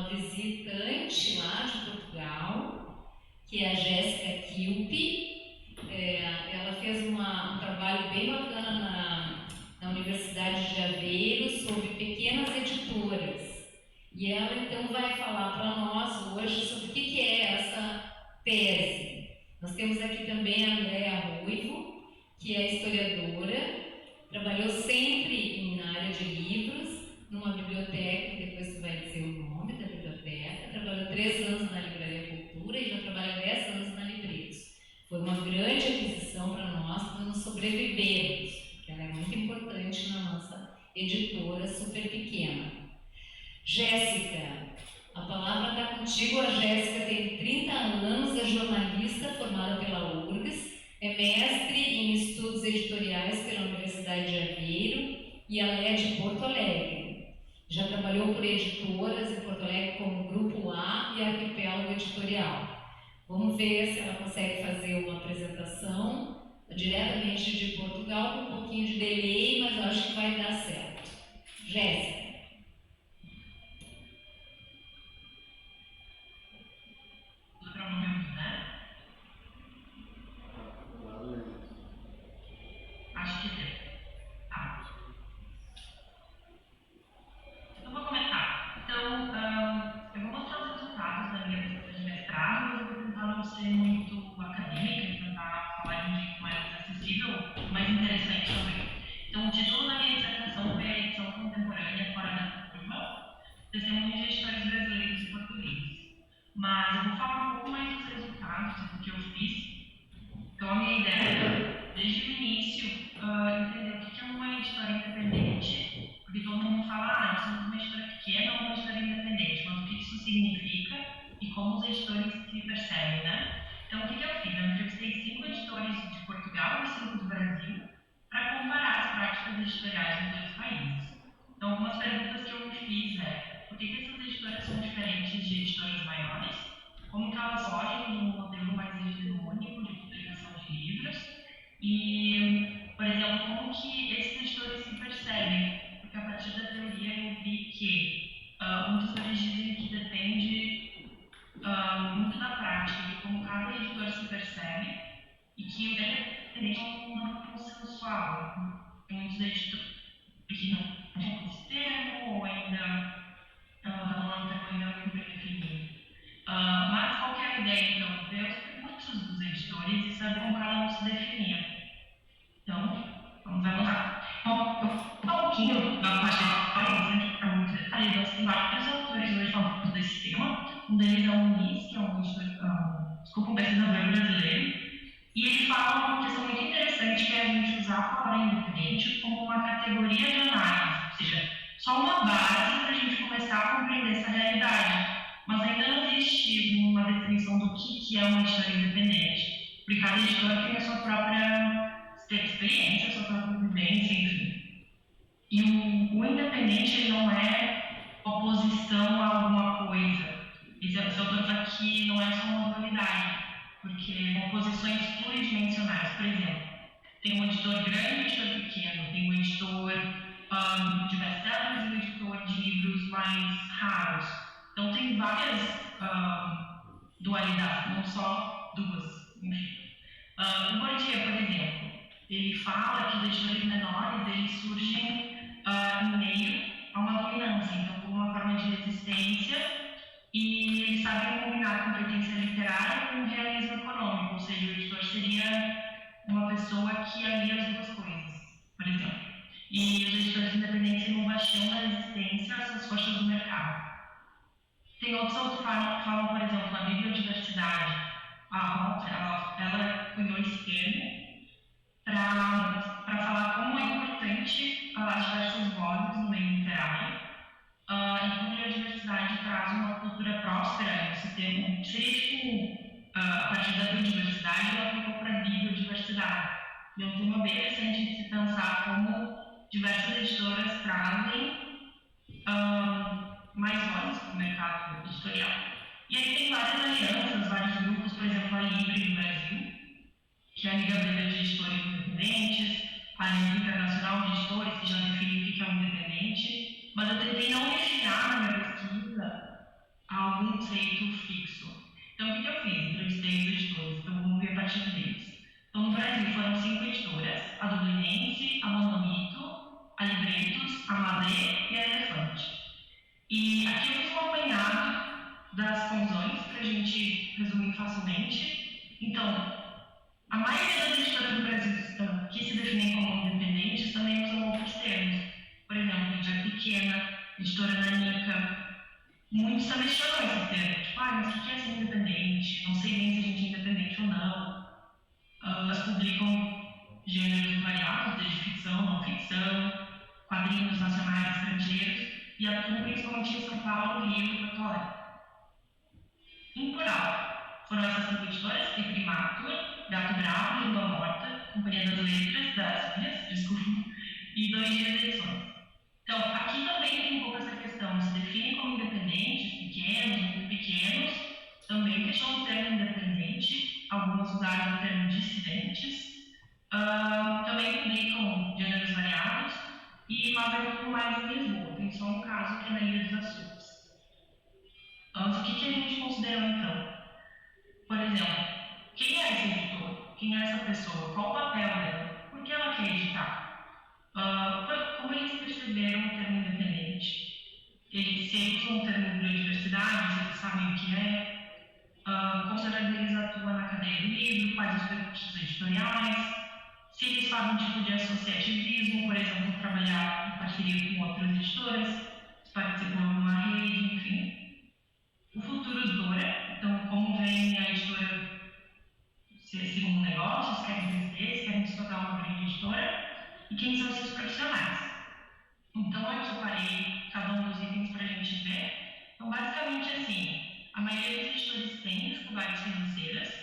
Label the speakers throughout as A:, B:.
A: uma visitante lá de Portugal, que é a Jéssica Kilpe. Ela fez um trabalho bem bacana na Universidade de Aveiro sobre pequenas editoras. E ela então vai falar para nós hoje sobre o que é essa tese. Nós temos aqui também a Andréa Ruivo, que é historiadora, trabalhou sempre na área de livros, numa biblioteca, que depois você vai dizer o nome da biblioteca, trabalhou 3 anos na Livraria Cultura e já trabalha 10 anos na Livreiros. Foi uma grande aquisição para nós, para nos sobrevivermos, porque ela é muito importante na nossa editora super pequena. Jéssica, a palavra está contigo. A Jéssica tem 30 anos, é jornalista formada pela URGS, é mestre em estudos editoriais pela Universidade de Aveiro e ela é de Porto Alegre. Já trabalhou por editoras em Porto Alegre como Grupo A e Arquipélago Editorial. Vamos ver se ela consegue fazer uma apresentação diretamente de Portugal, com um pouquinho de delay, mas eu acho que vai dar certo. Jéssica.
B: Para não me ouvir, né? Acho que deu. Tá. Eu vou comentar. Então, eu vou mostrar os resultados da minha pesquisa de mestrado, mas eu vou tentar não ser muito acadêmica e tentar falar de um jeito mais acessível, mais interessante também. Então, o título da minha dissertação foi a edição contemporânea fora da curva, testemunhos de editores brasileiros e portugueses. Mas eu vou falar um pouco mais dos resultados do que eu fiz. Então, a minha ideia é, desde o início, entender o que é uma editora independente, porque todo mundo fala, nós somos uma editora pequena ou uma editora independente, mas o que isso significa e como os editores se percebem, né? Então, o que eu fiz? Eu entrevistei 5 editores de Portugal e 5 do Brasil para comparar as práticas editoriais nos 2 países. Então, algumas perguntas que eu me fiz é: por que essas editoras são diferentes de editoras maiores? Como que elas fogem de um modelo mais hegemônico de publicação de livros? E, por exemplo, como que esses editores se percebem? Porque a partir da teoria eu vi que muitos deles dizem que depende muito da prática, de como cada editor se percebe, e que o independente não é consensual. Tem muitos editores que não têm esse termo, ou ainda não tem muito bem definido. Mas qual que é a ideia, então? Ver os percursos dos editores e saber como cada um se definia. Então, vamos lá. Bom, eu vou falar um pouquinho da parte da para muito detalhe. Nós temos vários autores hoje falando desse tema. Um deles é o Muniz, que é um editor, um pesquisador brasileiro. E ele fala uma questão muito interessante, que é a gente usar a palavra independente como uma categoria de análise, ou seja, só uma base para a gente começar a compreender essa realidade. Mas ainda não existe uma definição do que é uma editora independente, porque cada editora tem a sua própria experiência, a sua própria vivência, enfim. E o independente ele não é oposição a alguma coisa. Esse autor aqui não é só uma dualidade, porque são posições pluridimensionais. Por exemplo, tem um editor grande e um editor pequeno, tem um editor de best-sellers e um editor de livros mais raros. Então tem várias dualidades, não só duas, enfim. O Bourdieu, por exemplo, ele fala que os editores menores eles surgem em meio a uma dominância, então como uma forma de resistência, e eles sabem combinar competência literária com realismo econômico, ou seja, o editor seria uma pessoa que alia as duas coisas, por exemplo. E os editores independentes têm um bastião da resistência a essas forças do mercado. Tem outros autores que falam, por exemplo, na biodiversidade. A Rota, ela cunhou esse termo para falar como é importante as diversas vozes no meio literário e como a biodiversidade traz uma cultura próspera. Esse termo seria tipo, a partir da biodiversidade, ela aplicou para a biodiversidade. E é um tema bem recente de se pensar como diversas editoras trazem mais vozes para o mercado editorial. E aí tem várias alianças, vários grupos, por exemplo, a Libre no Brasil, que é a Liga Brasileira de Editores Independentes, a Liga Internacional de Editores, que já define o que é um independente. Mas eu tentei não unificar na minha pesquisa algum conceito fixo. Então, o que eu fiz? Entrevistei os editores, então vamos ver a partir deles. Então, no Brasil foram 5 editoras, a Dublinense, a Monolito, a Libretos, a Malê e a Elefante. E aqui eu fiz um apanhado das conclusões para a gente resumir facilmente. Então, a maioria das editoras do Brasil que se definem como independentes também usam outros termos. Por exemplo, editora pequena, editora nanica. Muitos também chamam esse termo, tipo, mas o que é ser independente? Não sei bem se a gente é independente ou não. Elas publicam gêneros variados, desde ficção, não ficção, quadrinhos nacionais, estrangeiros, e atuam principalmente em São Paulo, Rio e Porto Alegre. Em plural, foram essas 5 editoras: Primatur, Gato Bravo, Língua Morta, Companhia das Letras, das Ilhas, desculpa, e 2 Dias de Edições. Então, aqui também tem um pouco essa questão, se definem como independentes, pequenos, muito pequenos, também questionam o termo independente, algumas usaram o termo dissidentes, também publicam gêneros variados, mas é um pouco mais em Lisboa, tem só um caso que é na Ilha dos Açores. O que a gente considerou então? Por exemplo, quem é esse editor? Quem é essa pessoa? Qual o papel dela? Por que ela quer editar? Como eles perceberam o termo independente? Se eles usam o termo biodiversidade, se eles sabem o que é, como eles atuam na cadeia do livro, quais os percursos editoriais, se eles fazem um tipo de associativismo, por exemplo, trabalhar em parceria com outras editoras, se participam de uma rede, enfim. O futuro do Dora, então, como vem a editora segundo negócios, querem crescer, querem se tornar uma grande editora, e quem são esses profissionais. Então, aqui eu parei cada um dos itens para a gente ver. Então, basicamente, assim, a maioria dos editores tem dificuldades financeiras,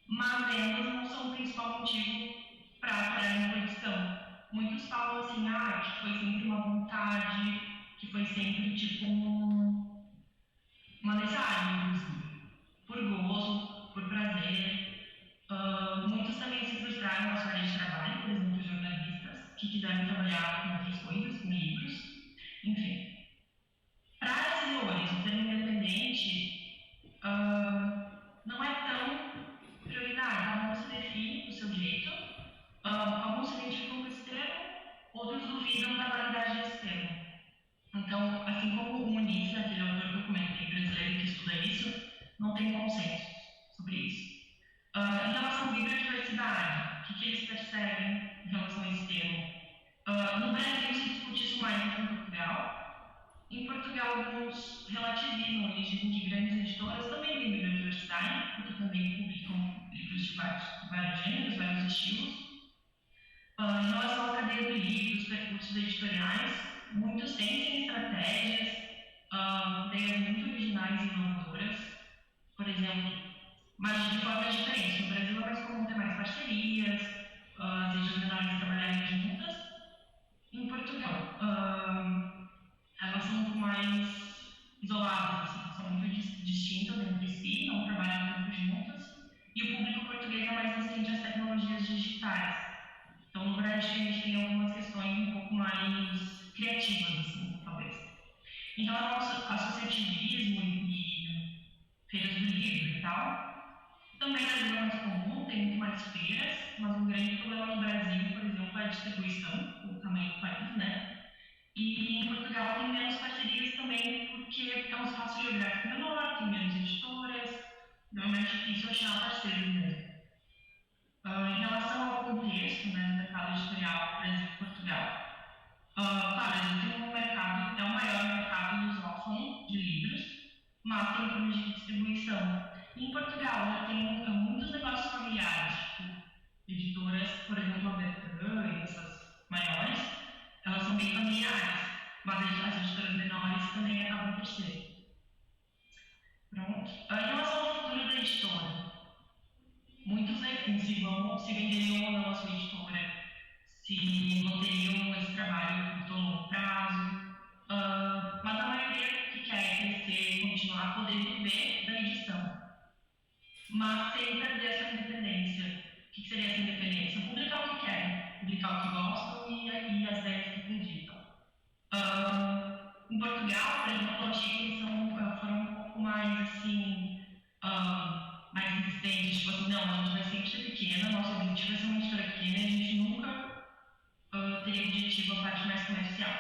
B: mas vendas não são o principal motivo para apoiar uma edição. Muitos falam assim, que foi sempre uma vontade, que foi sempre tipo uma necessidade, inclusive, por gozo, por prazer. Muitos também se frustraram na sua área de trabalho, por exemplo, jornalistas, que quiseram trabalhar com outras coisas, com livros, enfim. Para esses valores, o termo independente não é tão prioridade, cada um se define do seu jeito, alguns se identificam com esse termo, outros duvidam da validade desse termo. Então, assim como o Muniz, aquele autor que eu comentei, brasileiro que estuda isso, não tem consenso sobre isso. Em relação à biodiversidade, o que eles percebem em relação a esse termo? No Brasil se discute isso mais do que em Portugal. Em Portugal, alguns relativizam, eles dizem que grandes editoras também têm biodiversidade, porque também publicam livros de vários gêneros, vários estilos. Em relação à cadeia do livro, os percursos editoriais, muitos têm estratégias, ideias muito originais e inovadoras. Por exemplo, mas de formas diferentes. No Brasil é mais comum ter mais parcerias, as edições menores trabalharem juntas. Em Portugal, elas são um pouco mais isoladas, assim, são muito distintas entre si, não trabalham muito juntas. E o público português é mais resistente às tecnologias digitais. Então, no Brasil, a gente tem algumas questões um pouco mais criativas, assim, talvez. Então, o associativismo e feiras do livro e tal, também na língua é mais comum, tem muito mais feiras, mas um grande problema no Brasil, por exemplo, é a distribuição, o tamanho do país, né? E em Portugal tem menos parcerias também, porque é um espaço geográfico menor, tem menos editoras, então é mais difícil achar parceiros mesmo. Em relação ao contexto, né, do mercado editorial Brasil e Portugal, claro, a gente tem um mercado, é o maior mercado lusófono de livros, mas tem problemas de distribuição. Em Portugal, já tem muitos negócios familiares, tipo editoras, por exemplo, a Bertrand e essas maiores, elas são bem familiares, mas as editoras menores também acabam por ser. Pronto. Em relação ao futuro da editora, muitos definem se venderiam ou não a sua editora, se manteriam esse trabalho por longo prazo, mas a maioria que quer crescer, continuar, poder viver da edição, mas sem perder essa independência. O que seria essa independência? Publicar o que querem, publicar o que gostam e as ideias que acreditam. Em Portugal, por exemplo, as foram um pouco pouco mais, assim, mais resistente, tipo assim, não, a gente vai sempre ser pequena, nosso objetivo é ser uma editora pequena e a gente nunca teria objetivo a parte mais comercial.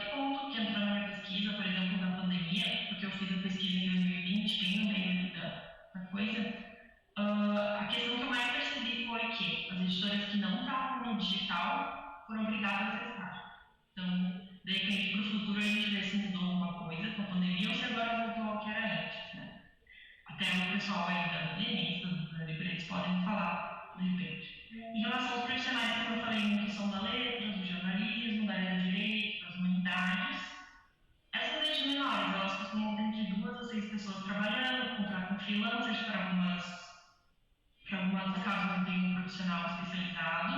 B: Que ponto que entrou na minha pesquisa, por exemplo, na pandemia, porque eu fiz a pesquisa em 2020, bem no meio da coisa, a questão que eu mais percebi foi que as editoras que não estavam no digital foram obrigadas a testar. Então, de repente, para o futuro, a gente vê se mudou alguma coisa com a pandemia ou se agora voltou ao que era antes, né? Até o pessoal aí da Lienista, da Libretes, podem falar, de repente. Em relação aos profissionais, como eu falei, que são da letras, do jornalismo, da área de direito, das humanidades, essas redes menores, elas costumam ter de 2 a 6 pessoas trabalhando, contratam freelancers para algumas casos onde tem um profissional especializado.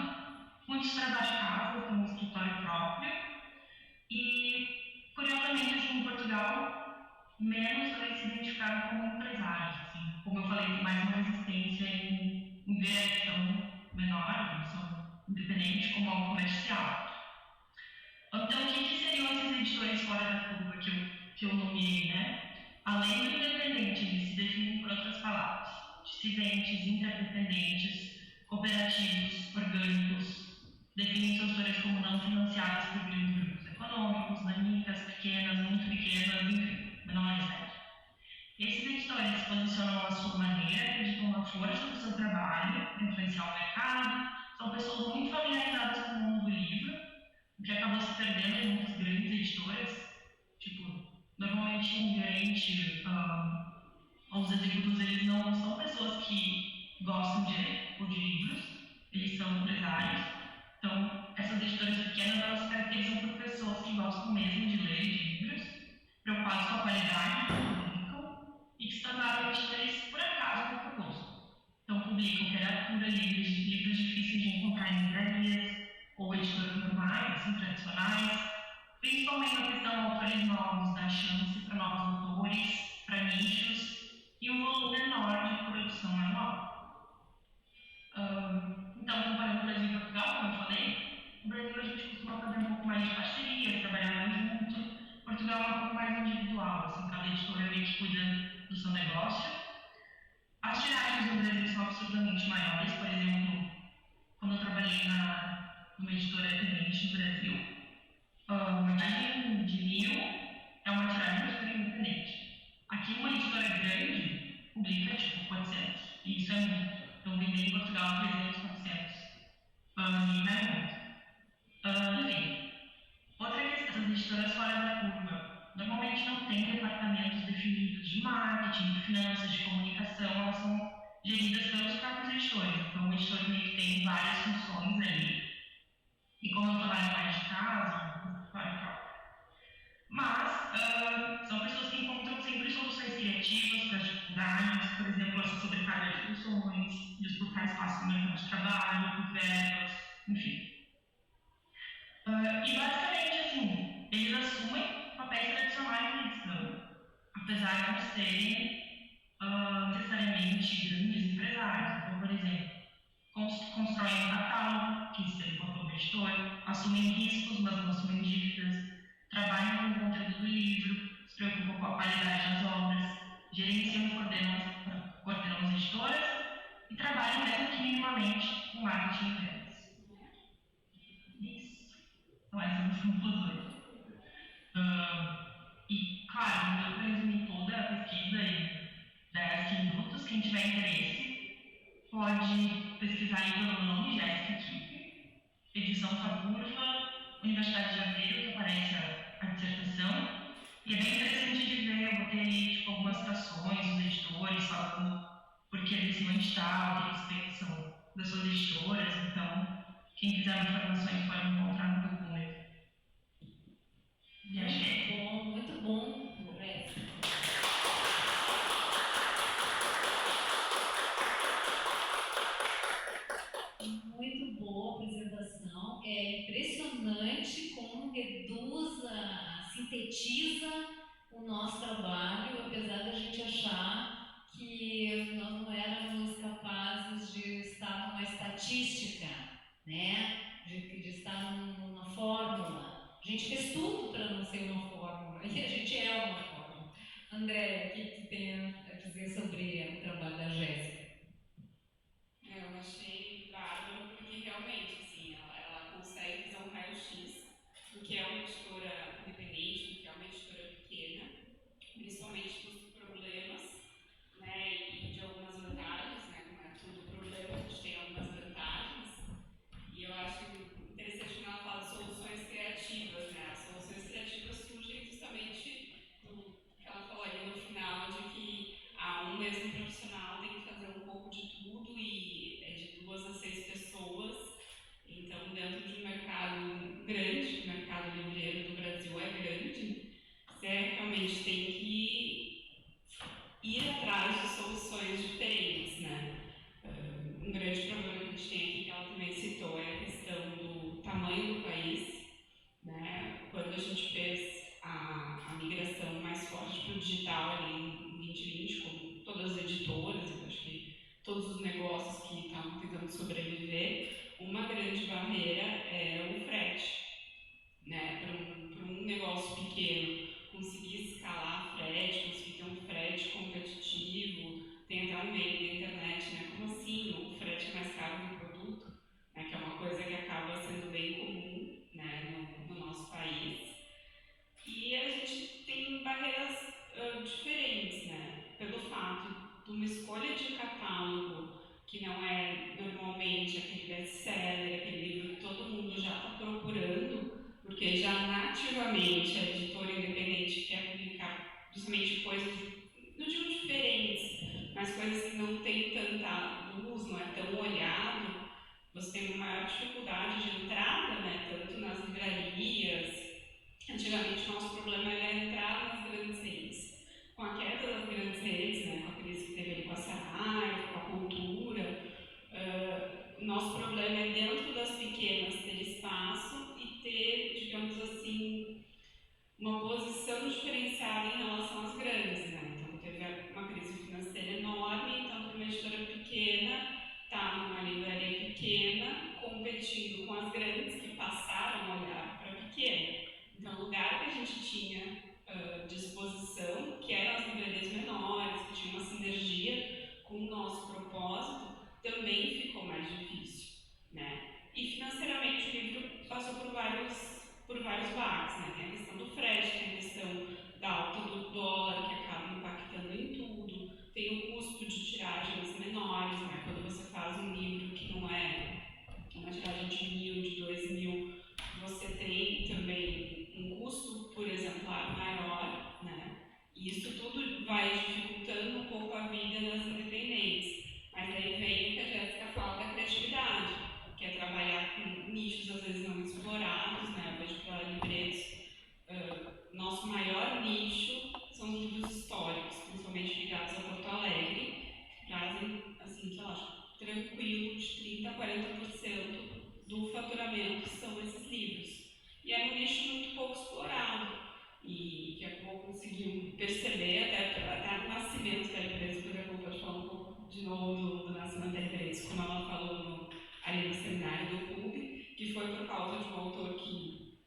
B: Muitos trabalham de casa, têm um escritório próprio. E, curiosamente, assim, em Portugal, menos eles se identificaram como empresários. Assim. Como eu falei, tem mais uma resistência em ver a edição menor, a edição independente, como algo comercial. Então, o que seriam esses editores fora da curva que eu nomeei, né? Além do independente, eles se definem por outras palavras: dissidentes, interdependentes, cooperativos, orgânicos, definem seus autores como não financiados por grandes grupos econômicos, nanicas, pequenas, muito pequenas, enfim, menores, né? Esses editores se posicionam à sua maneira, acreditam na força do seu trabalho para influenciar o mercado, são pessoas muito familiarizadas com o mundo do livro, o que acabou se perdendo em muitas grandes editoras. Tipo, normalmente inerente aos executivos, eles não são pessoas que gostam de livros, eles são empresários. Então, essas editoras pequenas, elas se caracterizam por pessoas que gostam mesmo de ler livros, preocupadas com a qualidade que publicam e que se tornaram editoras por acaso, por propósito. Então, publicam literatura, livros difíceis de encontrar em livrarias, ou editoras normais, assim, tradicionais, principalmente na questão de autores novos, dar chance para novos autores, para nichos, e um volume menor de produção anual. Então, comparando o Brasil e Portugal, como eu falei, no Brasil a gente costuma fazer um pouco mais de parceria, trabalhar mais junto. Portugal é um pouco mais individual, assim, cada editora meio que cuida do seu negócio. As tiragens no Brasil são absurdamente maiores. Por exemplo, quando eu trabalhei numa editora independente no Brasil, uma tiragem de 1000 é uma tiragem de editora independente. Aqui, uma editora grande publica tipo 400, e isso é muito. Então, vender em Portugal 300, 400. Não é muito. Enfim, outra questão: as editoras fora da curva normalmente não têm departamentos definidos de marketing, de finanças, de comunicação, elas são geridas pelos próprios editores. Então, o editor meio que tem várias funções ali. E como eu trabalho mais de casa, mas são pessoas que encontram sempre soluções criativas para as dificuldades, por exemplo, essa sobrecarga de funções, disputar espaço no mercado de trabalho, com verbas, enfim. E basicamente, assim, eles assumem papéis tradicionais na edição, apesar de não serem necessariamente grandes empresários. Então, por exemplo, constroem um catálogo, que seria o papel do editor, assumem riscos, mas não assumem dívidas, trabalham com o conteúdo do livro, se preocupam com a qualidade das obras, gerenciam e coordenam as editoras e trabalham, mesmo que minimamente, com marketing e vendas. Isso. Então, essas são as conclusões. E, claro, não deu para resumir toda a pesquisa em 10, 15 minutos. Quem tiver interesse pode pesquisar aí pelo nome Jéssica Kipp, edição Fagurva, Universidade de Aveiro, que aparece a dissertação. E é bem interessante de ver, eu botei ali tipo, algumas citações dos editores falando por que eles vão editar, o que eles pensam das suas editoras. Então, quem quiser informações pode encontrar no documento.
A: Muito bom, Jéssica. Muito boa a apresentação. É impressionante como sintetiza o nosso trabalho, apesar da gente achar que nós não éramos capazes de estar numa estatística, né? De estar numa fórmula. A gente fez tudo para não ser uma fórmula. o que tu tem a dizer sobre o trabalho da Jéssica?
C: Eu achei bárbaro porque realmente, assim, ela consegue fazer um raio-x do que é uma editora independente, do que é uma editora pequena, principalmente dos problemas, né, e de algumas vantagens, né, como é tudo problema, a gente tem algumas vantagens, e eu acho interessante quando ela fala de soluções criativas, né, as soluções criativas surgem justamente do que ela falou ali no final, de que um mesmo profissional tem que fazer um pouco de tudo e é de 2 a 6 pessoas. Então, dentro de um mercado grande, o mercado livreiro do Brasil é grande, você realmente tem que ir atrás de soluções diferentes, né? Um grande problema que a gente tem aqui, que ela também citou, é a questão do tamanho do país, né? Quando a gente fez a migração mais forte para o digital ali em 2020, com todas as editoras, eu acho que todos os negócios que estavam tentando sobreviver, uma grande barreira é o frete, né? Para um negócio pequeno conseguir escalar frete, conseguir ter um frete competitivo, tem até um meme na internet, né? Como assim o frete é mais caro que o produto? Né? Que é uma coisa que acaba sendo bem comum, né, no nosso país. E a gente tem barreiras diferentes, né? Pelo fato de uma escolha de catálogo que não é normalmente aquele best-seller, aquele livro que todo mundo já está procurando, porque já nativamente a editora independente quer publicar justamente coisas, não digo diferentes, mas coisas que não têm tanta luz, não é tão olhado. Você tem uma maior dificuldade de entrada, né? Tanto nas livrarias. Antigamente o nosso problema era entrar nas grandes redes. Com a queda das grandes redes, né, com a crise que teve ali com a Saraiva, com a cultura, o nosso problema é dentro das pequenas ter espaço e ter, digamos assim, uma posição diferenciada em relação às grandes, né? Então teve uma crise financeira enorme, então para uma editora pequena estar numa livraria pequena competindo com as grandes que passaram a olhar para a pequena. Então, o lugar que a gente tinha de exposição, que eram as livrarias menores, que tinha uma sinergia com o nosso propósito, também ficou mais difícil, né? E financeiramente o livro passou por vários baques, né? Tem a questão do frete, tem a questão da alta do dólar, que acaba impactando em tudo, tem o custo de tiragens menores, né? Quando você faz um livro que não é uma tiragem de 1.000, de 2.000, você tem também um custo por exemplar maior, né? E isso tudo vai dificultando um pouco a vida das independentes. Mas aí vem o que a Jéssica fala da criatividade, que é trabalhar com nichos às vezes não explorados, né? Eu vejo para livreiros, nosso maior nicho são os livros históricos, principalmente ligados a Porto Alegre, que trazem, assim, sei lá, tranquilo de 30% a 40% do faturamento são esses livros. E é um nicho muito pouco explorado e que a Google conseguiu perceber até o nascimento da empresa, porque a Google pode falar um pouco de novo do nascimento da empresa, como ela falou ali no seminário do clube, que foi por causa de um autor que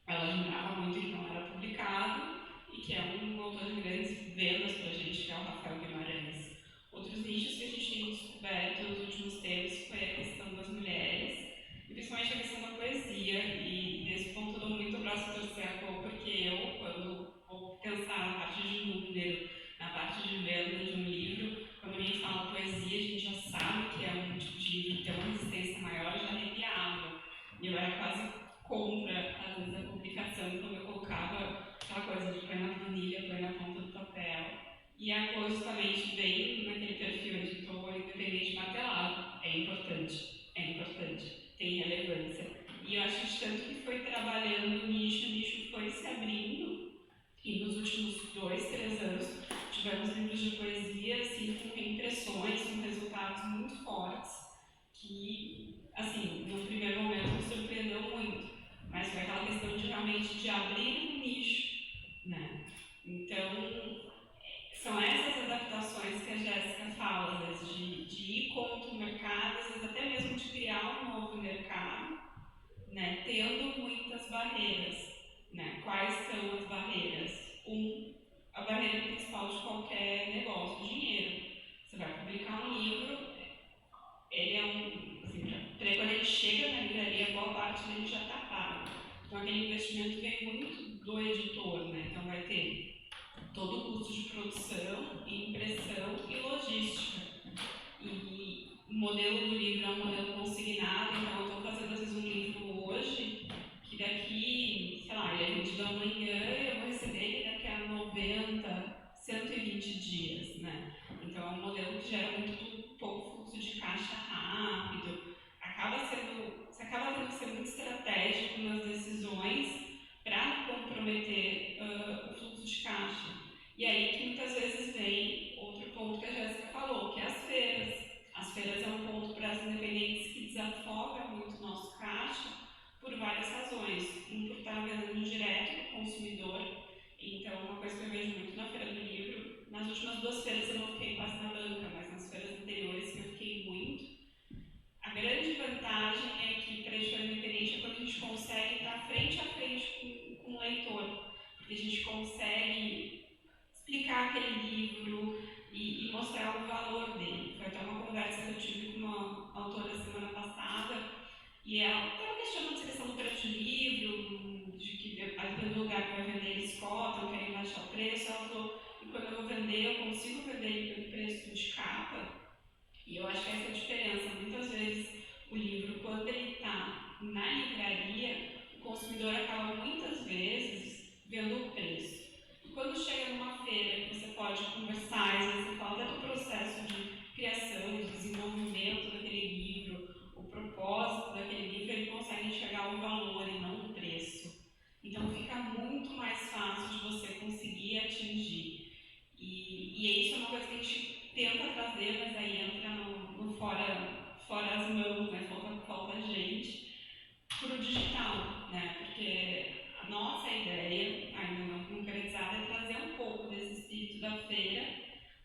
C: ela admirava muito e que não era publicado, e que é um autor de grandes vendas para a gente, que é o Rafael Guimarães. Outros nichos que a gente tem descoberto nos últimos tempos foi a questão das mulheres, e principalmente a questão da poesia, e nesse ponto eu dou muito abraço a torcer a cor, porque eu, quando vou pensar na parte de número, na parte de venda de um livro, quando alguém fala poesia, a gente já sabe que é um tipo de livro que tem uma resistência maior e já arrepiava. E eu era quase contra, às vezes, a publicação, quando eu colocava aquela coisa de põe na planilha, põe na ponta do papel. E a cor justamente vem naquele perfil editor independente martelado. É importante, tem relevância. E eu acho que tanto que foi trabalhando o nicho foi se abrindo, e nos últimos 2, 3 anos tivemos livros de poesia assim, com reimpressões, com resultados muito fortes, que, assim, no primeiro momento me surpreendeu muito, mas foi aquela questão de realmente de abrir um nicho, né? Então, são essas adaptações que a Jéssica fala, às vezes, de ir contra o mercado, às vezes até mesmo de criar um novo mercado, né, tendo muitas barreiras. Né? Quais são as barreiras? A barreira principal de qualquer parte dele já está pago. Então aquele investimento vem muito do editor, né? Então vai ter todo o custo de produção, impressão e logística. E o modelo do livro é um modelo consignado, então eu estou fazendo às vezes um livro hoje, que daqui, sei lá, ele é vendido amanhã e eu vou receber ele daqui a 90, 120 dias, né? Então é um modelo que gera muito pouco fluxo de caixa rápido, você acaba tendo que ser muito estratégico nas decisões para não comprometer o fluxo de caixa. E aí que muitas vezes vem outro ponto que a Jéssica falou, que é as feiras. As feiras é um ponto para as independentes que desafoga muito o nosso caixa por várias razões. Um, por estar vendendo direto para o consumidor. Então, uma coisa que eu vejo muito na Feira do Livro, nas últimas 2 feiras eu não fiquei quase na banca, mas nas feiras anteriores que eu fiquei muito, a grande vantagem é que para a editora independente é quando a gente consegue estar frente a frente com o leitor, porque a gente consegue explicar aquele livro e mostrar o valor dele. Foi até uma conversa que eu tive com uma autora semana passada e ela estava questionando essa questão do preço de livro, de que dependendo do lugar que vai vender eles cotam, querem baixar o preço. Ela falou, e quando eu vou vender, eu consigo vender ele pelo preço de capa. E eu acho que essa é a diferença. Muitas vezes o livro, quando ele está na livraria, o consumidor acaba muitas vezes vendo o preço. E quando chega numa feira que você pode conversar, às vezes você fala até do processo de criação, de desenvolvimento daquele livro, o propósito daquele livro, ele consegue enxergar o valor e não o preço. Então fica muito mais fácil de você conseguir atingir. E isso é uma coisa que a gente tenta trazer, mas aí entra no fora as mãos, né? Falta gente para o digital, né? Porque a nossa ideia, ainda não concretizada, é trazer um pouco desse espírito da feira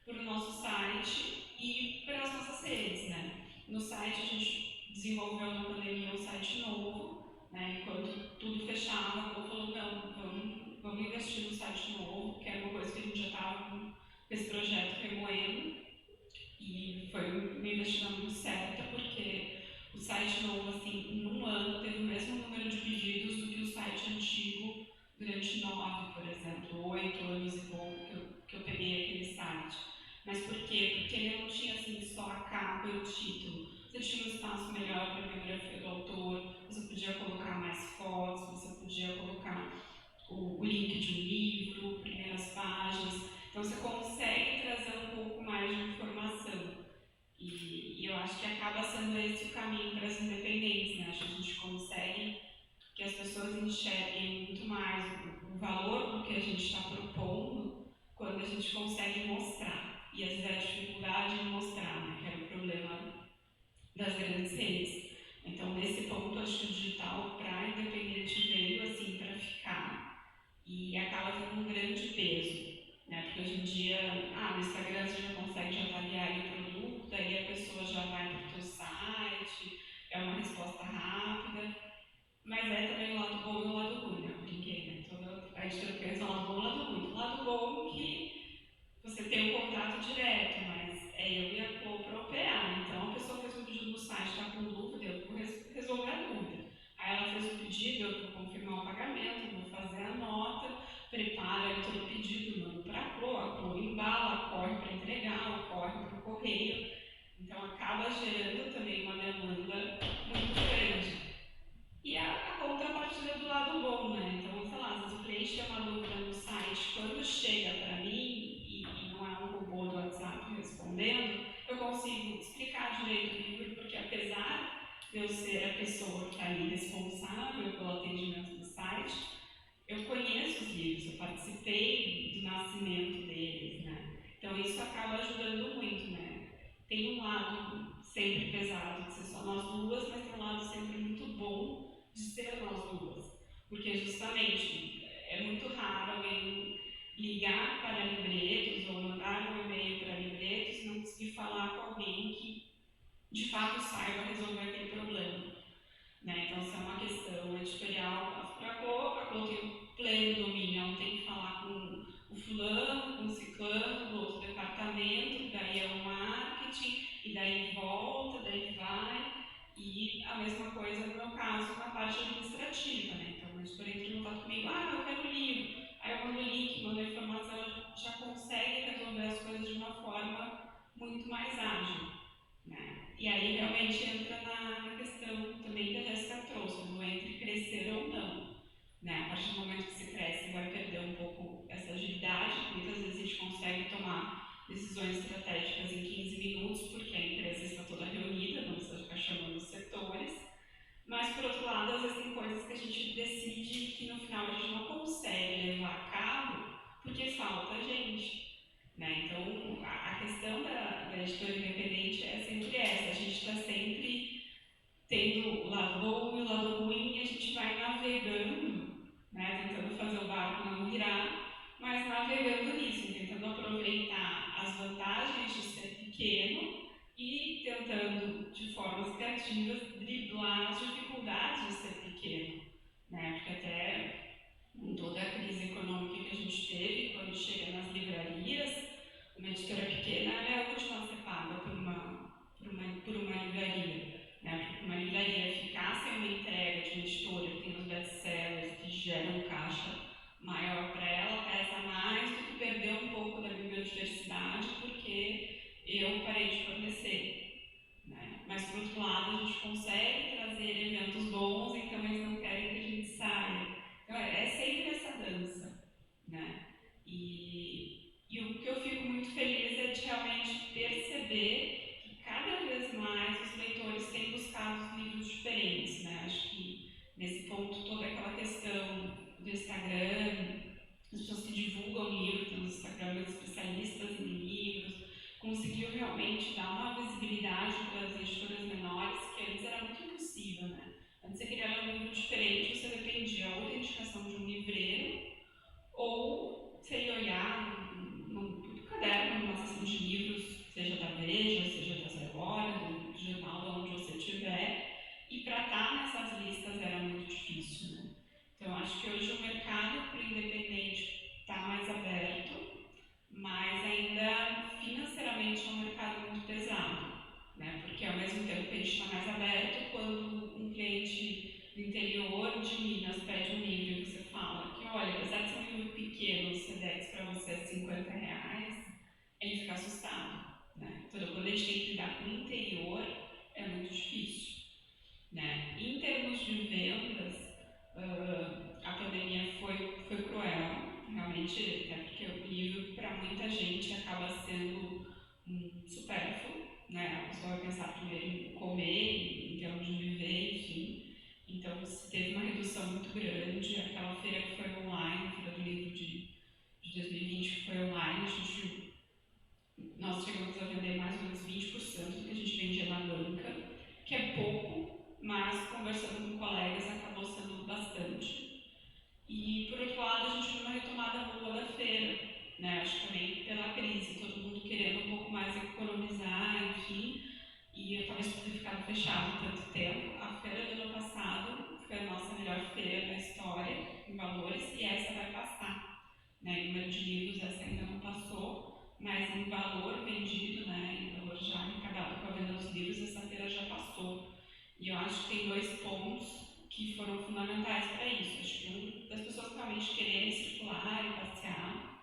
C: para o nosso site e para as nossas redes, né? No site a gente desenvolveu na pandemia um site novo, né? Enquanto tudo fechava, a Globo falou, não, vamos investir no site novo, que era uma coisa que a gente já estava com esse projeto remoendo, e foi uma investida muito certa, porque o site novo, assim, em um ano, teve o mesmo número de pedidos do que o site antigo durante 9, por exemplo, 8 anos e pouco que eu peguei aquele site. Mas por quê? Porque ele não tinha, assim, só a capa e o título. Você tinha um espaço melhor para a biografia do autor, você podia colocar mais fotos, você podia colocar o link de um livro, primeiras páginas. Então você consegue trazer um pouco mais de informação. E eu acho que acaba sendo esse o caminho para as independentes, né? Acho que a gente consegue que as pessoas enxerguem muito mais o valor do que a gente está propondo quando a gente consegue mostrar. E às vezes é a dificuldade em mostrar, né? Que era o problema das grandes redes. Então, nesse ponto, acho que o digital para a independente veio assim para ficar e acaba tendo um grande peso, né? Porque hoje em dia, no Instagram você já consegue avaliar o produto, daí a pessoa já vai para o teu site, é uma resposta rápida, mas é também o lado bom e o lado ruim, né? Eu brinquei, né? A gente pensa o lado bom e o lado ruim. O lado bom é que você tem um contato direto, mas é eu e a Clô para operar. Então, a pessoa fez um pedido no site, está com dúvida, eu vou resolver a dúvida. Aí ela fez o pedido, eu vou confirmar o pagamento, vou fazer a nota, prepara todo o pedido, mando para a Clô embala, corre para entregar, corre para o correio. Então, acaba gerando também uma demanda muito grande. E a contrapartida do lado bom, né? Então, sei lá, às vezes o cliente tem uma dúvida no site, quando chega para mim, e não é um robô do WhatsApp respondendo, eu consigo explicar direito o livro, porque apesar de eu ser a pessoa que está ali responsável pelo atendimento do site, eu conheço os livros, eu participei do nascimento deles, né? Então isso acaba ajudando muito, né? Tem um lado sempre pesado de ser só nós duas, mas tem um lado sempre muito bom de ser nós duas. Porque justamente é muito raro alguém ligar para livretos ou mandar um e-mail para livretos e não conseguir falar com alguém que de fato saiba resolver aquele problema. Né? Então, se é uma questão editorial, passo para a Clô tem o pleno domínio, ela tem que falar com o fulano, com o ciclano, do outro departamento, daí é o marketing, e daí volta, daí vai. E a mesma coisa no meu caso, na parte muito mais ágil, né? E aí realmente entra na questão também que a Jéssica trouxe, do entre crescer ou não. Né? A partir do momento que se cresce, vai perder um pouco essa agilidade. Muitas vezes a gente consegue tomar decisões estratégicas em 15 minutos, porque a empresa está toda reunida, não precisa ficar chamando os setores. Mas, por outro lado, às vezes tem coisas que a gente decide que no final a gente não consegue levar a cabo porque falta gente. Né? Então, a questão da editora independente é sempre essa: a gente está sempre tendo o lado bom e o lado ruim, e a gente vai navegando, né, tentando fazer o barco não virar, mas navegando nisso, tentando aproveitar as vantagens de ser pequeno e tentando, de formas criativas, driblar as dificuldades de ser pequeno. Né? Porque até com toda a crise econômica que a gente teve, quando chega nas livrarias, uma editora pequena é a última a ser paga por uma livraria. Né? Porque uma livraria ficar sem uma entrega de uma editora que tem os best-sellers que geram um caixa maior para ela, pesa mais do que perder um pouco da biodiversidade porque eu parei de fornecer. Né? Mas, por outro lado, a gente consegue trazer eventos bons, então eles não querem que a gente saia. Então, é sempre essa dança. Né? E o que eu fico muito feliz é de realmente perceber que cada vez mais os leitores têm buscado livros diferentes. Né? Acho que nesse ponto toda aquela questão do Instagram, as pessoas que divulgam livros, tem os Instagrams especialistas em livros, conseguiu realmente dar uma visibilidade para as editoras menores que antes era muito impossível. Né? Antes você queria ler um livro diferente, você dependia ou da indicação de um livreiro ou você ia olhar no caderno, numa seção de livros, seja da Veja, seja da Zero Hora, do jornal, onde você estiver, e para estar nessas listas era muito difícil. Né? Então, acho que hoje o mercado para o independente está mais aberto, mas ainda financeiramente é um mercado muito pesado. Né? Porque ao mesmo tempo que a gente está mais aberto, quando um cliente do interior de Minas pede um livro e você fala que, olha, apesar de ser um livro pequeno, o Sedex para você é R$50, ele fica assustado. Né? Então, quando a gente tem que lidar com o interior, é muito difícil. Né? Em termos de vendas, a pandemia foi cruel, realmente, até porque o livro, para muita gente, acaba sendo supérfluo. Né? A pessoa vai pensar primeiro em comer, em termos de viver, enfim. Então, se teve uma redução muito grande. Aquela feira que foi online, a Feira do Livro de 2020, que foi online, nós chegamos a vender mais ou menos 20% do que a gente vendia na banca, que é pouco, mas conversando com colegas acabou sendo bastante. E, por outro lado, a gente viu uma retomada boa da feira. Né? Acho que também pela crise, todo mundo querendo um pouco mais economizar, enfim, e talvez por ter ficado fechado tanto tempo. A feira do ano passado foi a nossa melhor feira da história, em valores, e essa vai passar. Né? Em número de livros, essa ainda não passou, mas em valor vendido, né? Em valor já arrecadado com a venda dos livros, essa feira já passou. E eu acho que tem dois pontos que foram fundamentais para isso. Acho que um, das pessoas realmente quererem circular e passear.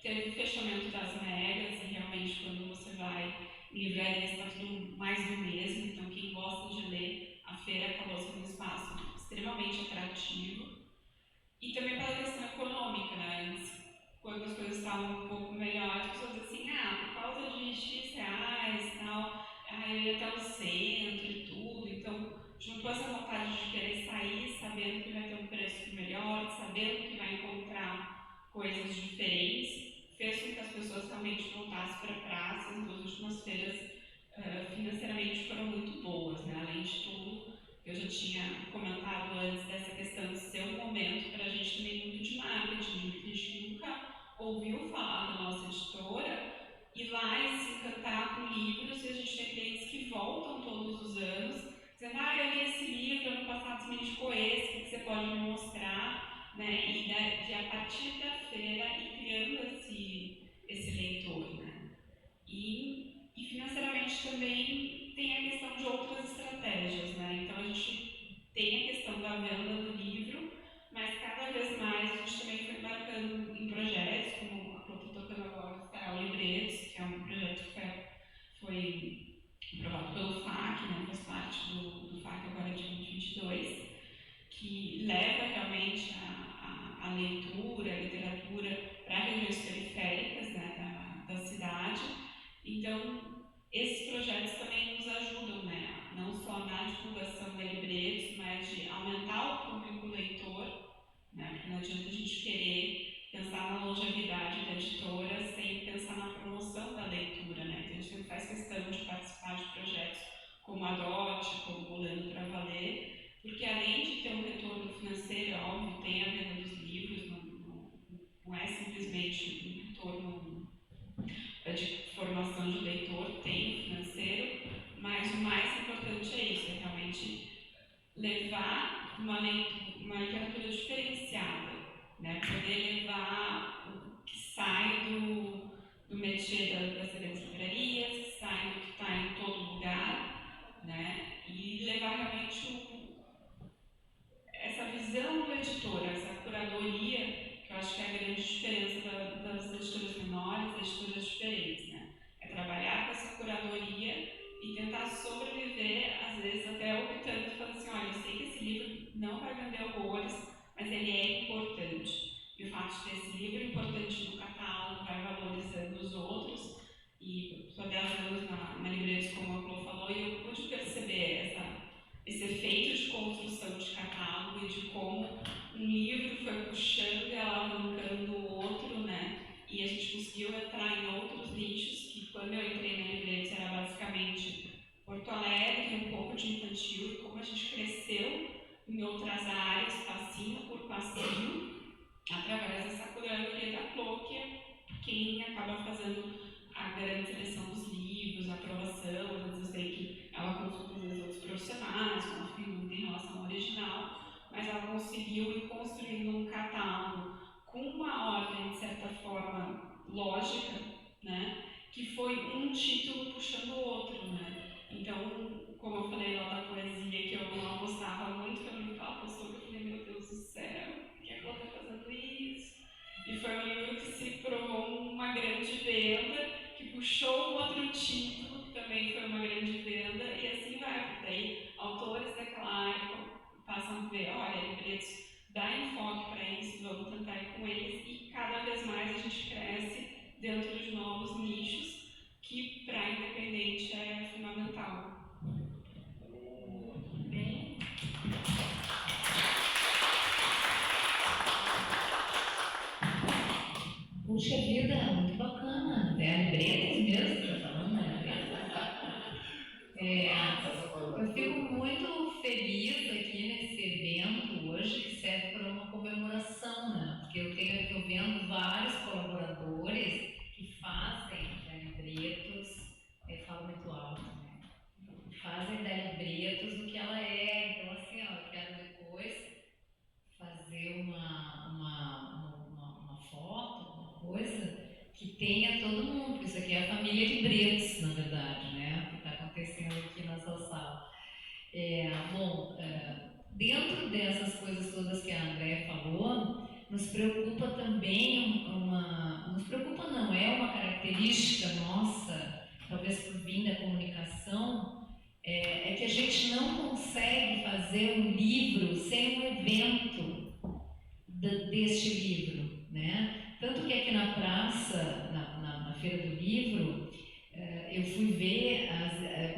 C: Teve o fechamento das megas, e realmente quando você vai em livrarias está tudo mais do mesmo, então quem gosta de ler, a feira acabou sendo um espaço extremamente atrativo. E também pela questão econômica, né? Antes, quando as coisas estavam um pouco melhores, as pessoas diziam assim, por causa de X reais e tal, eu ia até o centro e tudo, então juntou essa vontade de querer sair sabendo que vai ter um preço melhor, sabendo que vai encontrar coisas diferentes, fez com que as pessoas realmente voltassem para a praça. As duas últimas feiras financeiramente foram muito boas, né? Além de tudo, eu já tinha comentado antes dessa questão de ser um momento para a gente também muito de marketing, a gente nunca ouviu falar da nossa editora, ir lá e se encantar com livros, e a gente tem clientes que voltam todos os anos, dizendo, eu li esse livro, ano passado você me indicou esse, o que você pode me mostrar? Né? E de a partir da feira ir criando esse leitor. Né? E financeiramente também tem a questão de outras estratégias. Né? Então a gente tem a questão da venda do livro, mas cada vez mais a gente também foi embarcando em projetos, como a que eu estou tocando agora, o Livretos, que é um projeto que foi Então, esses projetos também nos ajudam, né? Não só na divulgação de livretos, mas de aumentar o público leitor, né? Porque não adianta a gente querer pensar na longevidade da editora sem pensar na promoção da leitura, né? Então, a gente sempre faz questão de participar de projetos como a DOT, como o Lendo para Valer, porque além de ter um retorno financeiro, óbvio, tem a venda dos livros, não é simplesmente um retorno de formação de leitor, tem o financeiro, mas o mais importante é isso, é realmente levar uma literatura diferenciada, né? Poder levar o que sai do métier das grandes livrarias, que sai do que está em todo lugar, né? E levar realmente essa visão do editor, essa curadoria, que eu acho que é a grande diferença das editoras menores, das editoras diferentes, né? É trabalhar com essa curadoria e tentar sobreviver, às vezes até optando, falando assim, olha, eu sei que esse livro não vai vender horrores, mas ele é importante. E o fato de ter esse livro importante no catálogo vai valorizando os outros. E estou 10 anos na Livreiros, como a Clô falou, e eu pude perceber esse efeito de construção de catálogo e de como um livro foi puxando e alavancando o outro, né? E a gente conseguiu entrar em outros nichos, que quando eu entrei na Livreiros era basicamente Porto Alegre, um pouco de infantil, e como a gente cresceu em outras áreas, passinho por passinho, através dessa curadoria da Clô, que é quem acaba fazendo a grande seleção dos livros, a aprovação. Às vezes eu sei que ela consulta os outros profissionais, confia muito em relação ao original, mas ela conseguiu ir construindo um catálogo com uma ordem, de certa forma, lógica, né? Que foi um título puxando o outro, né? Então, como eu falei lá da poesia, que eu não gostava muito, quando me fala pessoa, eu falei, meu Deus do céu, por que ela está fazendo isso? E foi um livro que se provou uma grande venda, que puxou um outro título, que também foi uma grande venda, e assim vai, porque daí autores daquela área passam a ver, olha, livretos, dá enfoque para isso, vamos tentar ir com eles, e cada vez mais a gente cresce dentro de novos nichos, que para independente é fundamental.
A: Bem. Puxa vida, muito bacana. É a Livreiros mesmo que está falando, né? Eu fico muito feliz aqui nesse evento hoje, que serve para uma comemoração, né? Porque eu vendo vários colaboradores que fazem da Livreiros, falo muito alto, né? Fazem da Livreiros o que ela é. Então, assim, ó, eu quero depois fazer uma foto, uma coisa que tenha todo mundo, porque isso aqui é a família Livreiros, na verdade, né? Que está acontecendo aqui nessa sala. Dentro dessas coisas todas que a Andréa falou, nos preocupa também nos preocupa não, é uma característica nossa, talvez por vir da comunicação, é que a gente não consegue fazer um livro sem um evento deste livro, né? Tanto que aqui na praça, na Feira do Livro, eu fui ver,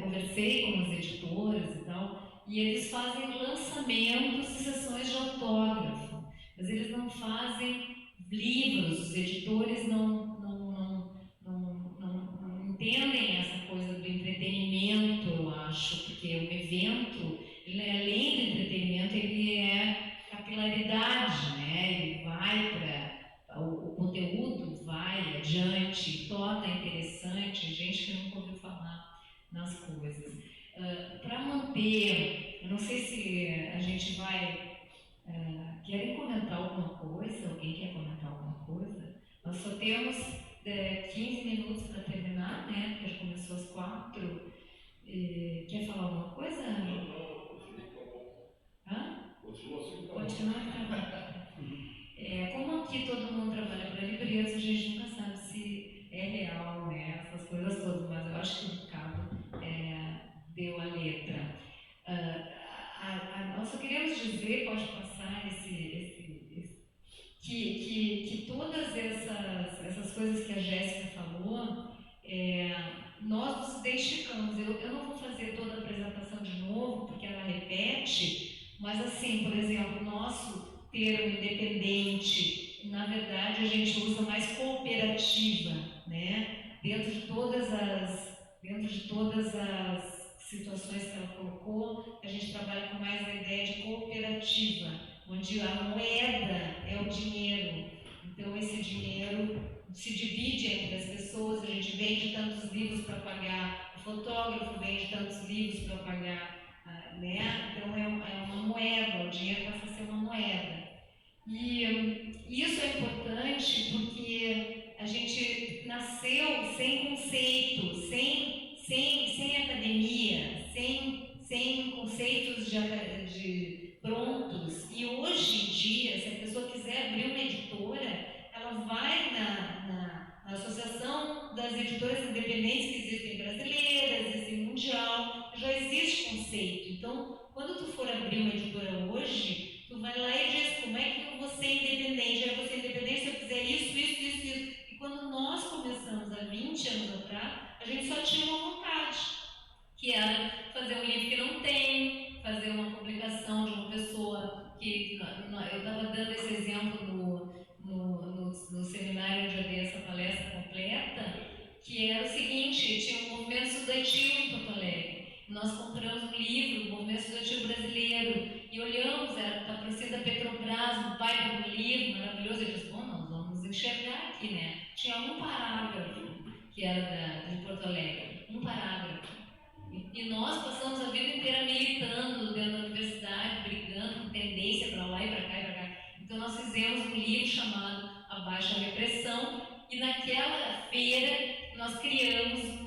A: conversei com os editores e tal, e eles fazem lançamentos de sessões de autógrafo, mas eles não fazem livros, os editores não entendem essa coisa do entretenimento, eu acho, porque o evento, além do entretenimento, ele é capilaridade, né? Ele vai para o conteúdo vai adiante, torna interessante, gente que nunca ouviu falar nas coisas. Para manter, eu não sei se a gente vai. Querem comentar alguma coisa? Alguém quer comentar alguma coisa? Nós só temos 15 minutos para terminar, né? Porque já começou às 4. Quer falar alguma coisa?
D: Não,
A: Hã?
D: continua
A: trabalhando. Como aqui todo mundo trabalha para livreiros, a gente nunca sabe se é real, né? Essas coisas todas, mas eu acho que o Ricardo deu a letra. Nós só queremos dizer, pode passar que todas essas coisas que a Jéssica falou identificamos. Eu não vou fazer toda a apresentação de novo, porque ela repete, mas assim, por exemplo, o nosso termo independente, na verdade, a gente usa mais cooperativa, né? Dentro de todas as situações que ela colocou, a gente trabalha com mais a ideia de cooperativa, onde a moeda é o dinheiro. Então, esse dinheiro se divide entre as pessoas, a gente vende tantos livros para pagar o fotógrafo, vende tantos livros para pagar, né? Então, é uma moeda, o dinheiro passa a ser uma moeda. E isso é importante porque a gente nasceu sem conceito, sem academia, sem conceitos de prontos. E hoje em dia, se a pessoa quiser abrir uma editora, ela vai na Associação das Editoras Independentes que existem brasileiras, existem mundial, já existe conceito. Então, quando tu for abrir uma editora hoje, tu vai lá e diz como é que eu vou ser independente. Eu vou ser independente se eu fizer isso. E quando nós começamos há 20 anos atrás, a gente só tinha uma vontade, que era fazer um livro que não tem, fazer uma publicação de uma pessoa que... Eu estava dando esse exemplo no seminário onde eu dei essa palestra completa, que era o seguinte: tinha um movimento estudantil em Porto Alegre. Nós compramos um livro, o Movimento Estudantil Brasileiro, e olhamos, era parecida a Petrobras, um baita do livro, maravilhoso. Eu disse, bom, nós vamos enxergar aqui, né? Tinha um parágrafo que era de Porto Alegre, um parágrafo. E nós passamos a vida inteira militando dentro da universidade, brigando com tendência para lá e para cá e para cá. Então nós fizemos um livro chamado Abaixo a Repressão, e naquela feira nós criamos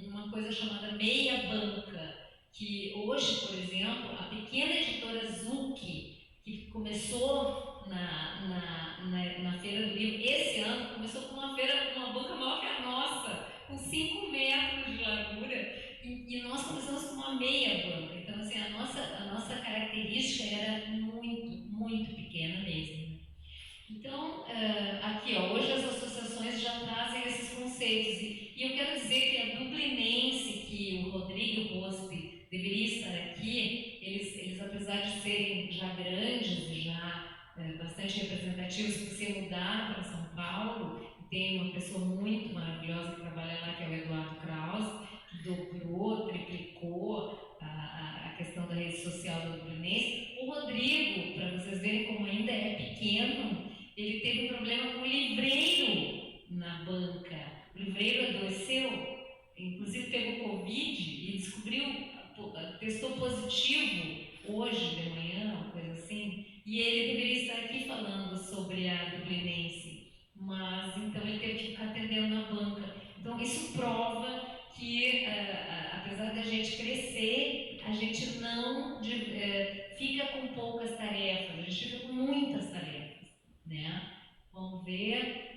A: uma coisa chamada Meia Banca, que hoje, por exemplo, a pequena editora Zucchi, que começou na Feira do Livro, esse ano começou com uma banca maior que a nossa, com 5 metros de largura, e nós começamos com uma meia banca. Então, assim, a nossa característica era muito pequena mesmo. Então, aqui, ó, hoje as associações já trazem esses conceitos, e eu quero dizer que a dublinense, que o Rodrigo Rospi deveria estar aqui, eles apesar de serem já grandes e já bastante representativos, por se mudaram para São Paulo, tem uma pessoa muito maravilhosa que trabalha lá, que é o Eduardo Krause, que dobrou, triplicou a questão da rede social do dublinense. O Rodrigo, para vocês verem como ainda é pequeno, ele teve um problema com o livreiro na banca. O livreiro adoeceu, inclusive pegou Covid e testou positivo hoje de manhã, uma coisa assim, e ele deveria estar aqui falando sobre a dublinense, mas então ele teve que ficar atendendo na banca. Então isso prova que, apesar da gente crescer, a gente não fica com poucas tarefas, a gente fica com muitas tarefas, né? Vamos ver.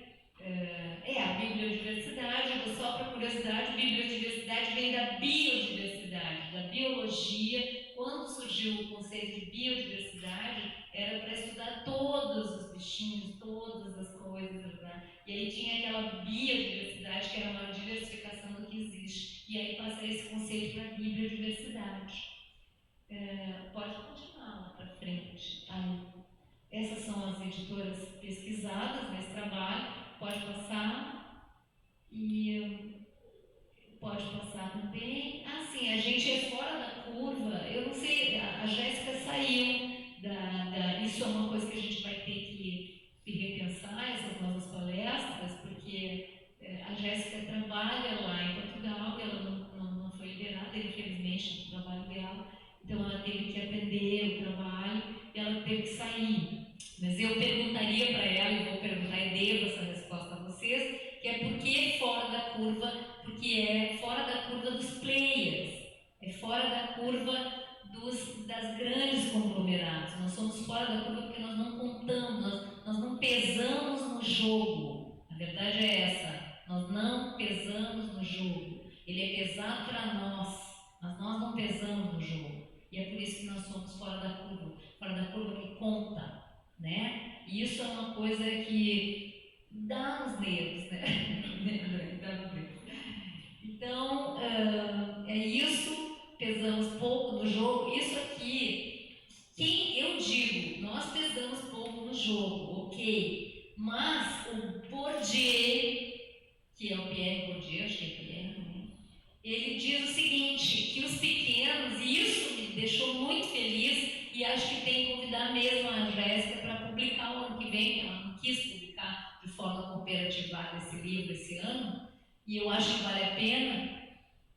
A: A biodiversidade, só para curiosidade, biodiversidade vem da biodiversidade, da biologia. Quando surgiu o conceito de biodiversidade, era para estudar todos os bichinhos, todas as coisas, né? E aí tinha aquela biodiversidade, que era uma diversificação do que existe. E aí passa esse conceito para biodiversidade. Pode continuar lá para frente. Aí. Essas são as editoras pesquisadas nesse trabalho. Pode passar. E pode passar também. Sim, a gente é fora da curva. Eu não sei, a Jéssica saiu isso é uma coisa que a gente vai ter que repensar, essas novas palestras, porque a Jéssica trabalha lá em Portugal, ela não foi liberada, infelizmente, do trabalho dela. Então ela teve que atender o trabalho e ela teve que sair. Mas eu perguntaria para ela, e vou perguntar e devo essa resposta a vocês, que é por que fora da curva? Porque é fora da curva dos players, é fora da curva das grandes conglomerados. Nós somos fora da curva porque nós não contamos, nós não pesamos no jogo. A verdade é essa, nós não pesamos no jogo. Ele é pesado para nós, mas nós não pesamos no jogo. E é por isso que nós somos fora da curva que conta, né? E isso é uma coisa que dá nos nervos, né? Dá nos nervos. Então, Bourdieu, acho que é PM também, ele diz o seguinte, que os pequenos, e isso me deixou muito feliz, e acho que tem que convidar mesmo a Jéssica para publicar o ano que vem, ela não quis publicar de forma cooperativada esse livro esse ano, e eu acho que vale a pena,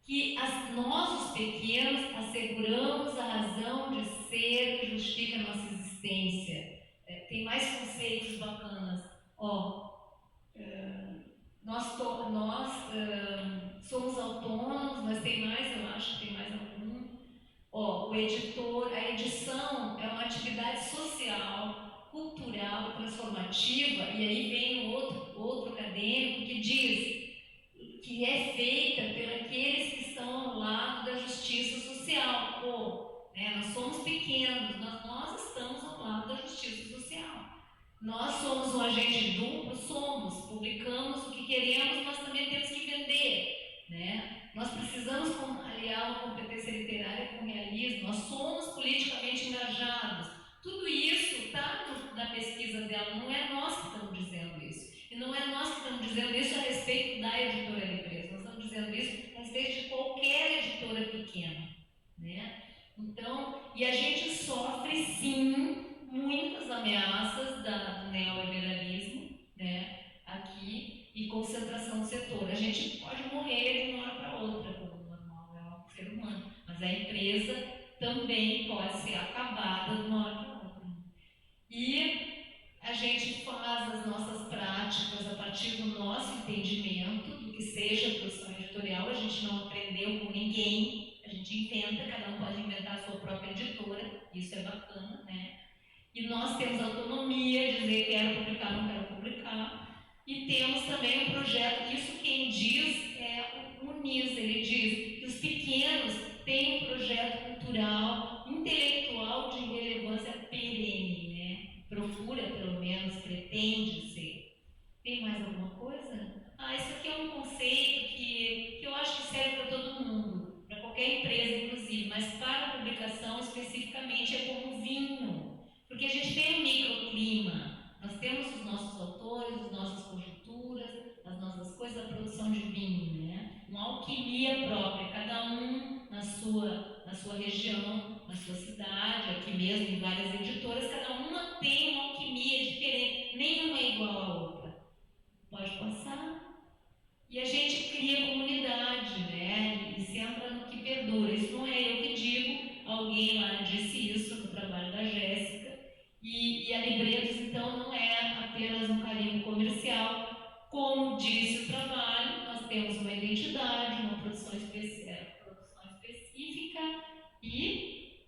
A: que nós, os pequenos, asseguramos a razão de ser que justifica a nossa existência. Tem mais conceitos bacanas. Nós somos autônomos, mas tem mais, eu acho que tem mais algum. O editor, a edição é uma atividade social, cultural, transformativa, e aí vem outro acadêmico que diz que é feita por aqueles que estão ao lado da justiça social. Nós somos pequenos, mas nós estamos ao lado da justiça social. Nós somos um agente duplo, publicamos o que queremos, mas também temos que vender, né? Nós precisamos aliar uma competência literária com realismo, nós somos politicamente engajados. Tudo isso está na pesquisa dela, não é nós que estamos dizendo isso. E não é nós que estamos dizendo isso a respeito da editora Empresa, nós estamos dizendo isso a respeito de qualquer editora pequena, né? Então, e a gente sofre sim muitas ameaças do neoliberalismo, né, aqui, e concentração do setor. A gente pode morrer de uma hora para outra, como normal, é um ser humano, mas a empresa também pode ser acabada de uma hora para outra. E a gente faz as nossas práticas a partir do nosso entendimento do que seja produção editorial. A gente não aprendeu com ninguém, a gente inventa, cada um pode inventar a sua própria editora, isso é bacana, né? E nós temos autonomia, dizer quero publicar, não quero publicar. E temos também um projeto, isso quem diz é o Muniz, ele diz que os pequenos têm um projeto cultural, intelectual de relevância perene, né? Procura, pelo menos, pretende ser. Tem mais alguma coisa? Isso aqui é um conceito que eu acho que serve para todo mundo, para qualquer empresa, inclusive, mas para a publicação especificamente é como vinho. Porque a gente tem um microclima, nós temos os nossos autores, as nossas conjunturas, as nossas coisas, a produção de vinho, né? Uma alquimia própria, cada um na sua região, na sua cidade, aqui mesmo em várias editoras, cada uma tem uma alquimia diferente, nenhuma é igual à outra. Pode passar? E a gente cria comunidade, né? E se entra no que perdura. Isso não é eu que digo, alguém lá disse isso no trabalho da Jéssica. E a Libretos, então, não é apenas um carimbo comercial. Como disse o trabalho, nós temos uma identidade, uma produção específica e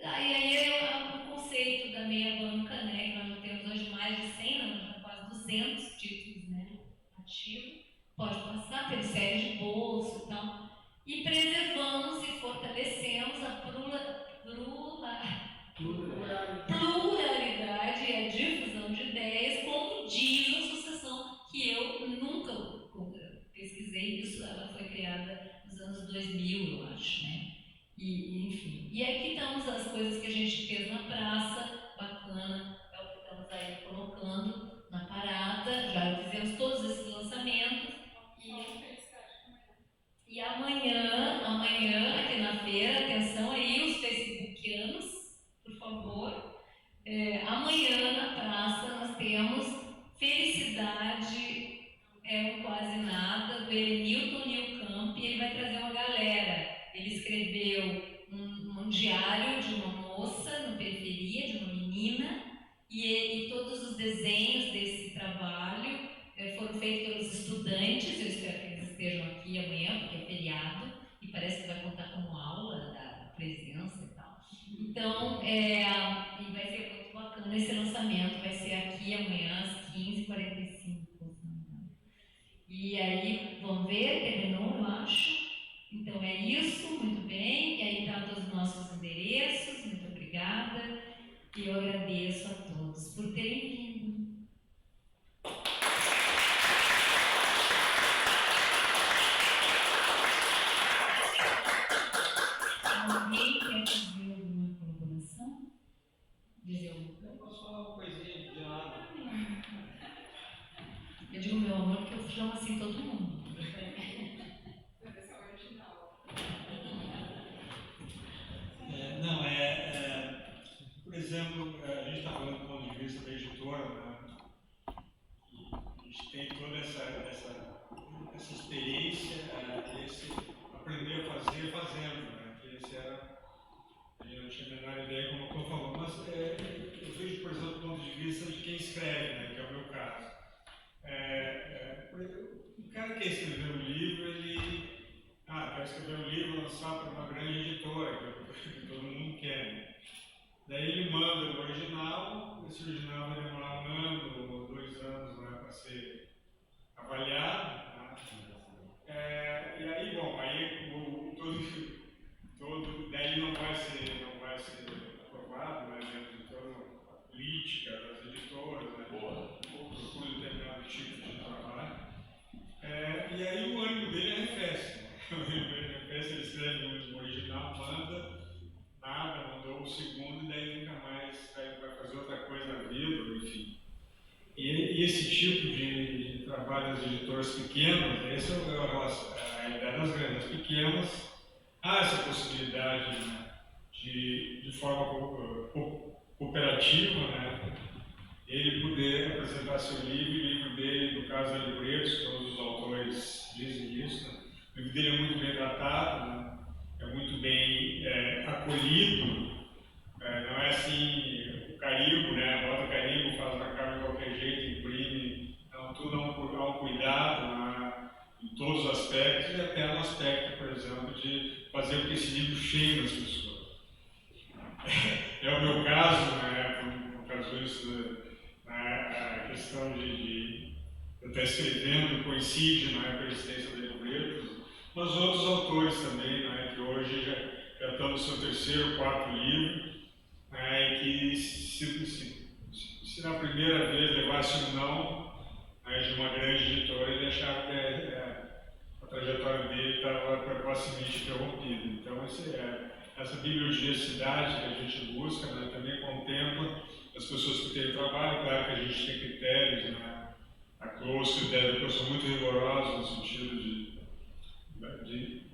A: aí é o conceito da meia banca, né, que nós já temos hoje mais de 100, nós já quase 200 títulos, né, ativos. Pode passar, temos série de bolsa e tal. E preservamos e fortalecemos a pluralidade e a difusão de ideias, como diz a associação, que eu nunca pesquisei isso, ela foi criada nos anos 2000, eu acho, né? E enfim. E aqui estamos as coisas que a gente fez na praça, bacana, é o que estamos aí colocando na parada, já fizemos todos esses lançamentos. E amanhã, aqui na feira, atenção aí, os facebookianos, por favor. Amanhã na praça nós temos Felicidade Quase Nada, do Elenilton Newcamp, e ele vai trazer uma galera. Ele escreveu um diário de uma moça na periferia, de uma menina, e todos os desenhos desse trabalho foram feitos pelos estudantes. Eu espero que eles estejam aqui amanhã, porque é feriado, e parece que vai contar como aula da presença e tal. Então, e vai ser muito bacana esse lançamento, vai ser aqui amanhã às 15h45. E aí, vamos ver, terminou, eu acho. Então é isso, muito bem, e aí tá todos os nossos endereços.
D: experiência, esse aprender a fazer fazendo, né? Que esse era, eu não tinha a menor ideia como eu estou falando, mas eu vejo, por exemplo, do ponto de vista de quem escreve, né? Que é o meu caso. O cara que escreveu um livro, ele quer escrever um livro e lançar para uma grande editora, que todo mundo quer, né? Daí ele manda o original, esse original vai demorar 1 ano ou 2 anos, né, para ser avaliado. Né? E aí, bom, daí não vai ser aprovado, né, dentro de toda a política das editoras, né, procura determinado tipo de trabalho. E aí o ânimo dele arrefece. Ele escreve um original, manda, nada, mandou o segundo, e daí nunca mais vai fazer outra coisa na vida, enfim. E esse tipo de trabalho das editoras pequenas, essa é a ideia das grandes. As pequenas, há essa possibilidade, né, de forma cooperativa, né, ele poder apresentar seu livro, o livro dele, no caso da Libretos, todos os autores dizem isso, né? O livro dele é muito bem tratado, né? É muito bem acolhido, não é assim o carimbo, né? Bota o carimbo, faz na capa de qualquer jeito, imprime, então tudo há um cuidado, né? Em todos os aspectos, e até no aspecto, por exemplo, de fazer com que esse livro chegue nas pessoas. É o meu caso, né? Por causa disso, a questão de eu estar escrevendo coincide, né, com a existência da Libretos, mas outros autores também, né, que hoje já estão no seu 3º, 4º livro, né, e que se na primeira vez levasse um não, né, de uma grande editora, ele achava que a trajetória dele estava precocemente interrompida. Então, essa bibliodiversidade que a gente busca, né, também contempla as pessoas que têm trabalho. Claro que a gente tem critérios, né, a Close, critérios que eu sou muito rigoroso no sentido de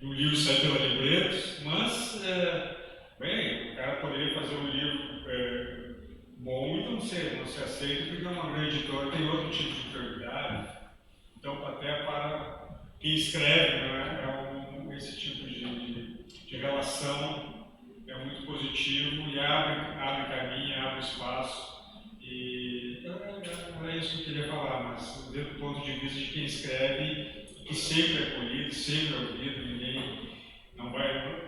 D: um livro sair pela Libretos, mas, bem, o cara poderia fazer um livro bom e não ser aceito, porque uma grande editora tem outro tipo de prioridade. Então, até para quem escreve, né, esse tipo de relação é muito positivo e abre caminho, abre espaço. E não é isso que eu queria falar, mas do ponto de vista de quem escreve, que sempre é acolhido, sempre é ouvido,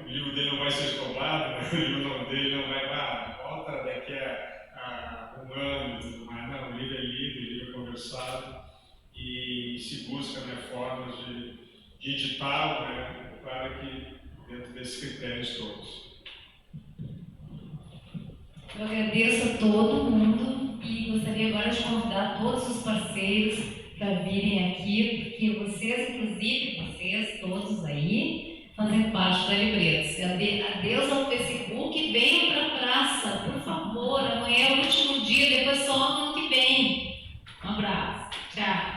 D: o livro dele não vai ser escovado, né? O livro dele não vai, volta daqui a 1 ano, tudo mais. Não, o livro é lido, o livro é conversado e se busca, né, formas de editá-lo, né, para que dentro desses critérios todos.
A: Eu agradeço a todo mundo e gostaria agora de convidar todos os parceiros para virem aqui, porque vocês, inclusive vocês todos aí, fazem parte da Libretos. Adeus ao Facebook, venham para a praça, por favor. Amanhã é o último dia, depois só no ano que vem. Um abraço. Tchau.